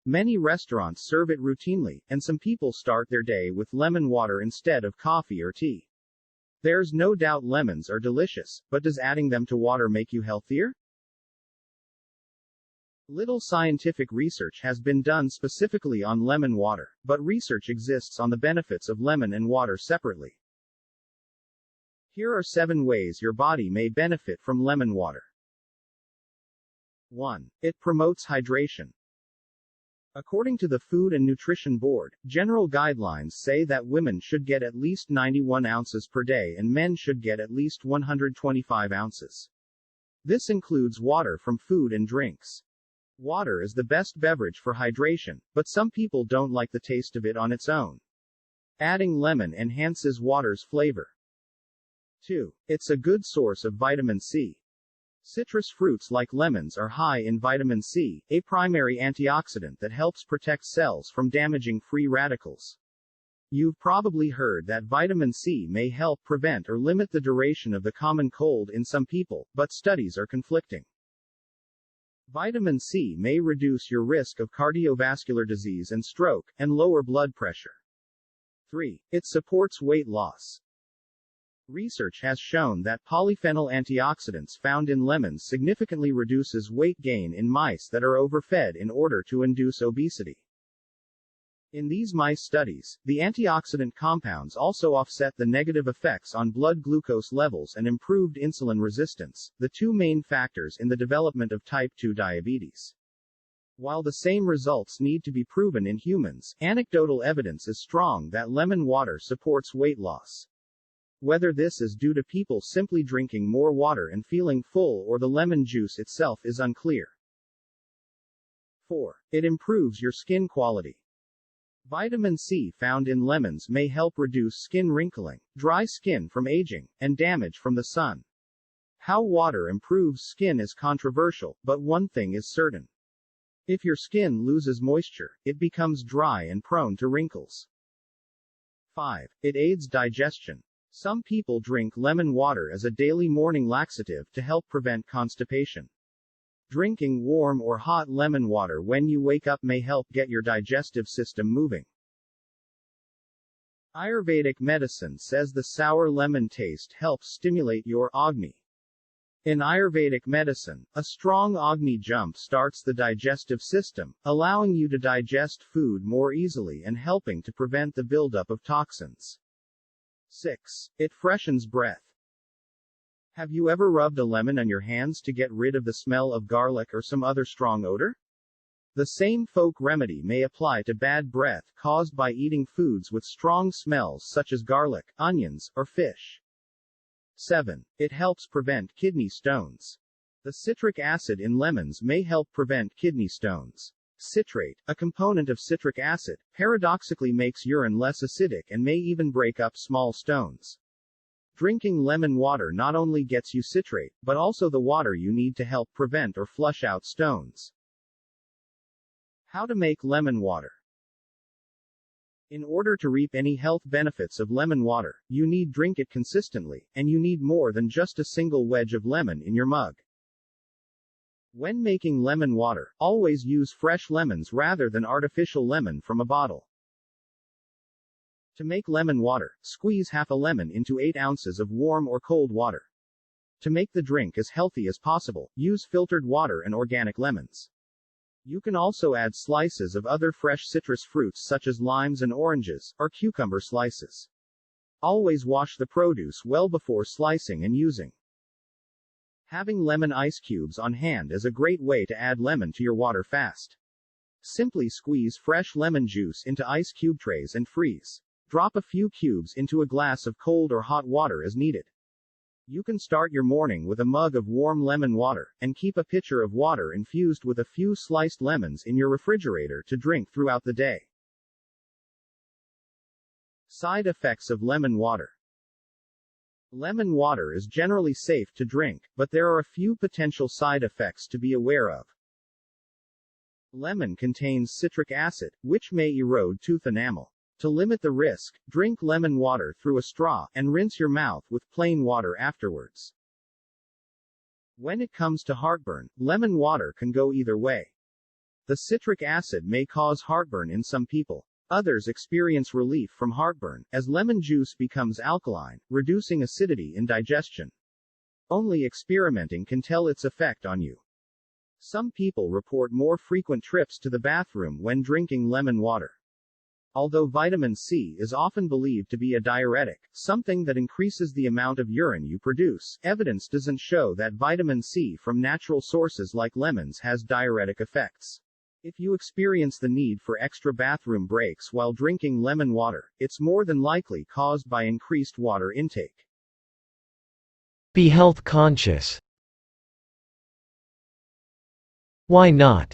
Many restaurants serve it routinely, and some people start their day with lemon water instead of coffee or tea. There's no doubt lemons are delicious, but does adding them to water make you healthier? Little scientific research has been done specifically on lemon water, but research exists on the benefits of lemon and water separately. Here are 7 ways your body may benefit from lemon water. 1. It promotes hydration. According to the Food and Nutrition Board, general guidelines say that women should get at least 91 ounces per day and men should get at least 125 ounces. This includes water from food and drinks. Water is the best beverage for hydration, but some people don't like the taste of it on its own. Adding lemon enhances water's flavor. 2. It's a good source of vitamin C. Citrus fruits like lemons are high in vitamin C, a primary antioxidant that helps protect cells from damaging free radicals. You've probably heard that vitamin C may help prevent or limit the duration of the common cold in some people, but studies are conflicting. Vitamin C may reduce your risk of cardiovascular disease and stroke, and lower blood pressure. 3. It supports weight loss. Research has shown that polyphenol antioxidants found in lemons significantly reduces weight gain in mice that are overfed in order to induce obesity. In these mice studies, the antioxidant compounds also offset the negative effects on blood glucose levels and improved insulin resistance, the 2 main factors in the development of type 2 diabetes. While the same results need to be proven in humans, anecdotal evidence is strong that lemon water supports weight loss. Whether this is due to people simply drinking more water and feeling full or the lemon juice itself is unclear. 4. It improves your skin quality. Vitamin C found in lemons may help reduce skin wrinkling, dry skin from aging, and damage from the sun. How water improves skin is controversial, but one thing is certain. If your skin loses moisture, it becomes dry and prone to wrinkles. 5. It aids digestion. Some people drink lemon water as a daily morning laxative to help prevent constipation. Drinking warm or hot lemon water when you wake up may help get your digestive system moving. Ayurvedic medicine says the sour lemon taste helps stimulate your Agni. In Ayurvedic medicine, a strong Agni jump starts the digestive system, allowing you to digest food more easily and helping to prevent the buildup of toxins. 6. It freshens breath. Have you ever rubbed a lemon on your hands to get rid of the smell of garlic or some other strong odor? The same folk remedy may apply to bad breath caused by eating foods with strong smells such as garlic, onions, or fish. 7. It helps prevent kidney stones. The citric acid in lemons may help prevent kidney stones. Citrate, a component of citric acid, paradoxically makes urine less acidic and may even break up small stones. Drinking lemon water not only gets you citrate, but also the water you need to help prevent or flush out stones. How to make lemon water. In order to reap any health benefits of lemon water, you need drink it consistently, and you need more than just a single wedge of lemon in your mug. When making lemon water, always use fresh lemons rather than artificial lemon from a bottle. To make lemon water, squeeze half a lemon into 8 ounces of warm or cold water. To make the drink as healthy as possible, use filtered water and organic lemons. You can also add slices of other fresh citrus fruits such as limes and oranges, or cucumber slices. Always wash the produce well before slicing and using. Having lemon ice cubes on hand is a great way to add lemon to your water fast. Simply squeeze fresh lemon juice into ice cube trays and freeze. Drop a few cubes into a glass of cold or hot water as needed. You can start your morning with a mug of warm lemon water, and keep a pitcher of water infused with a few sliced lemons in your refrigerator to drink throughout the day. Side effects of lemon water. Lemon water is generally safe to drink, but there are a few potential side effects to be aware of. Lemon contains citric acid, which may erode tooth enamel. To limit the risk, drink lemon water through a straw, and rinse your mouth with plain water afterwards. When it comes to heartburn, lemon water can go either way. The citric acid may cause heartburn in some people. Others experience relief from heartburn, as lemon juice becomes alkaline, reducing acidity in digestion. Only experimenting can tell its effect on you. Some people report more frequent trips to the bathroom when drinking lemon water. Although vitamin C is often believed to be a diuretic, something that increases the amount of urine you produce, evidence doesn't show that vitamin C from natural sources like lemons has diuretic effects. If you experience the need for extra bathroom breaks while drinking lemon water, it's more than likely caused by increased water intake. Be health conscious. Why not?